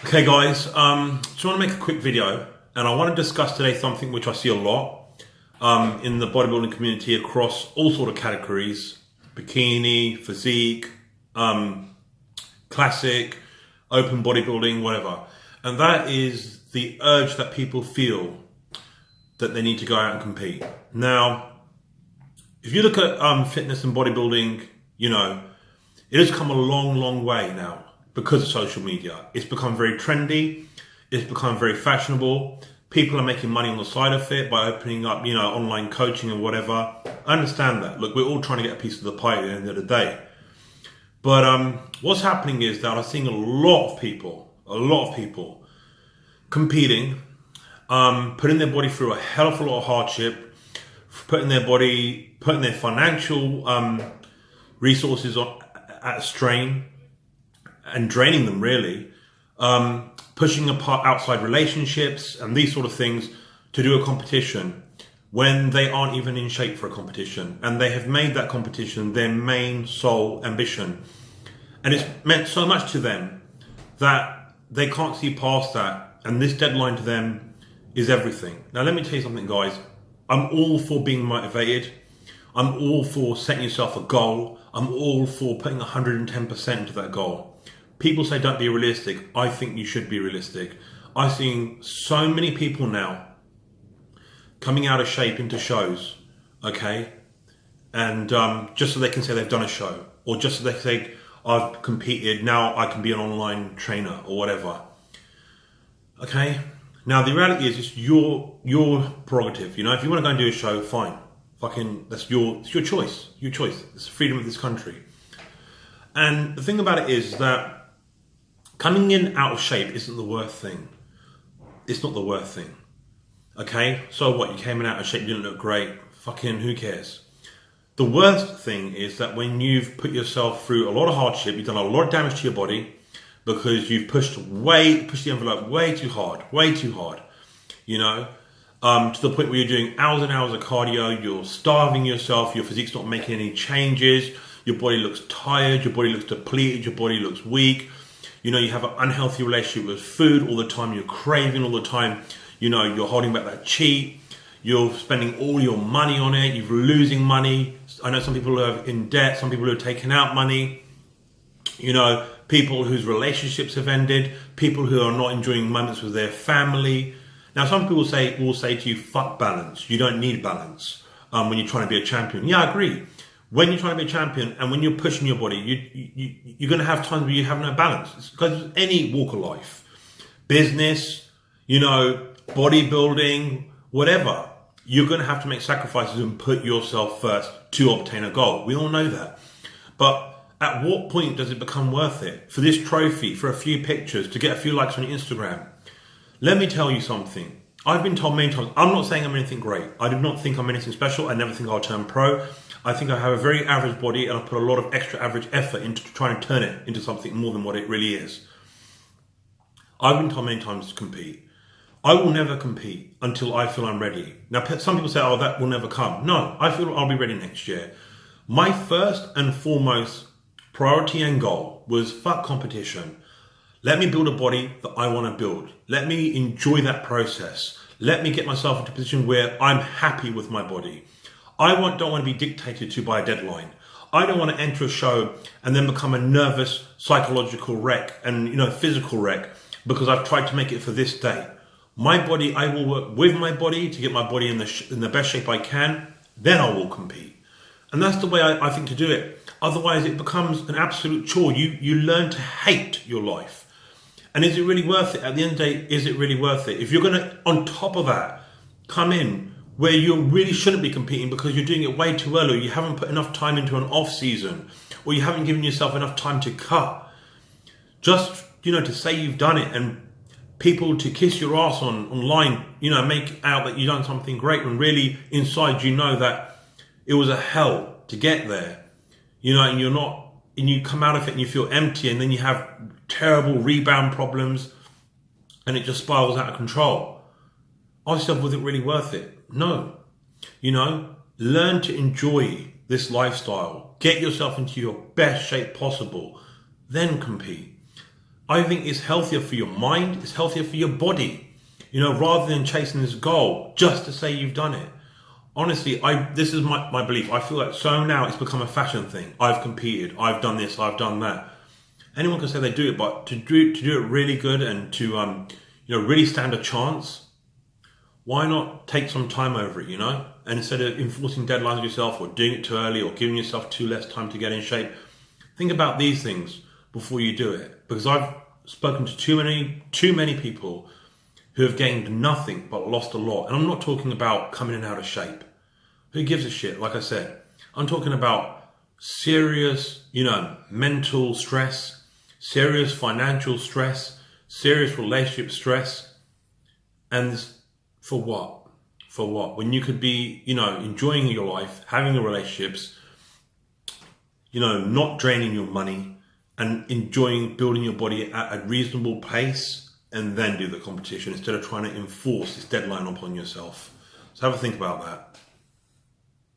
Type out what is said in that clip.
Okay guys, just want to make a quick video and I want to discuss today something which I see a lot in the bodybuilding community across all sort of categories: bikini, physique, classic, open bodybuilding, whatever. And that is the urge that people feel that they need to go out and compete. Now, if you look at fitness and bodybuilding, it has come a long way now because of social media. It's become very trendy. It's become very fashionable. People are making money on the side of it by opening up, online coaching and whatever. I understand that. Look, we're all trying to get a piece of the pie at the end of the day. But what's happening is that I'm seeing a lot of people competing, putting their body through a hell of a lot of hardship, putting their financial resources at strain and draining them really, pushing apart outside relationships and these sort of things to do a competition when they aren't even in shape for a competition, and they have made that competition their main sole ambition, and it's meant so much to them that they can't see past that, and this deadline to them is everything. Now let me tell you something, guys. I'm all for being motivated. I'm all for setting yourself a goal. I'm all for putting 110% into that goal. People say don't be realistic. I think you should be realistic. I've seen so many people now coming out of shape into shows, okay? And just so they can say they've done a show, or just so they can say, I've competed, now I can be an online trainer or whatever. Okay? Now the reality is it's your prerogative. If you want to go and do a show, fine. It's your choice. Your choice. It's the freedom of this country. And the thing about it is that coming in out of shape isn't the worst thing. It's not the worst thing. Okay? So what? You came in out of shape, you didn't look great. Who cares? The worst thing is that when you've put yourself through a lot of hardship, you've done a lot of damage to your body because you've pushed the envelope way too hard, to the point where you're doing hours and hours of cardio, you're starving yourself, your physique's not making any changes, your body looks tired, your body looks depleted, your body looks weak. You have an unhealthy relationship with food all the time, you're craving all the time, you're holding back that cheat, you're spending all your money on it, you're losing money. I know some people who are in debt, some people who have taken out money, people whose relationships have ended, people who are not enjoying moments with their family. Now, some people will say to you, fuck balance. You don't need balance when you're trying to be a champion. Yeah, I agree. When you're trying to be a champion and when you're pushing your body, you're going to have times where you have no balance. It's because of any walk of life, business, bodybuilding, whatever. You're going to have to make sacrifices and put yourself first to obtain a goal. We all know that. But at what point does it become worth it? For this trophy, for a few pictures, to get a few likes on your Instagram? Let me tell you something. I've been told many times, I'm not saying I'm anything great. I do not think I'm anything special. I never think I'll turn pro. I think I have a very average body and I put a lot of extra average effort into trying to turn it into something more than what it really is. I've been told many times to compete. I will never compete until I feel I'm ready. Now, some people say, oh, that will never come. No, I feel I'll be ready next year. My first and foremost priority and goal was fuck competition. Let me build a body that I want to build. Let me enjoy that process. Let me get myself into a position where I'm happy with my body. I don't want to be dictated to by a deadline. I don't want to enter a show and then become a nervous psychological wreck and physical wreck because I've tried to make it for this day. My body, I will work with my body to get my body in the best shape I can. Then I will compete. And that's the way I think to do it. Otherwise, it becomes an absolute chore. You learn to hate your life. And is it really worth it? At the end of the day, is it really worth it? If you're going to, on top of that, come in where you really shouldn't be competing because you're doing it way too early, or you haven't put enough time into an off season, or you haven't given yourself enough time to cut, just, to say you've done it and people to kiss your ass online, make out that you've done something great when really inside that it was a hell to get there, and you're not, and you come out of it and you feel empty, and then you have terrible rebound problems and it just spirals out of control. I said, was it really worth it? No. Learn to enjoy this lifestyle. Get yourself into your best shape possible. Then compete. I think it's healthier for your mind, it's healthier for your body, you know, rather than chasing this goal just to say you've done it. Honestly, this is my belief. I feel like so now it's become a fashion thing. I've competed, I've done this, I've done that. Anyone can say they do it, but to do it really good and to really stand a chance, why not take some time over it, you know? And instead of enforcing deadlines on yourself or doing it too early or giving yourself too less time to get in shape, think about these things before you do it. Because I've spoken to too many people who have gained nothing but lost a lot. And I'm not talking about coming in out of shape. Who gives a shit? Like I said, I'm talking about serious, mental stress, serious financial stress, serious relationship stress. And for what? For what? When you could be, enjoying your life, having your relationships, not draining your money and enjoying building your body at a reasonable pace and then do the competition instead of trying to enforce this deadline upon yourself. So have a think about that.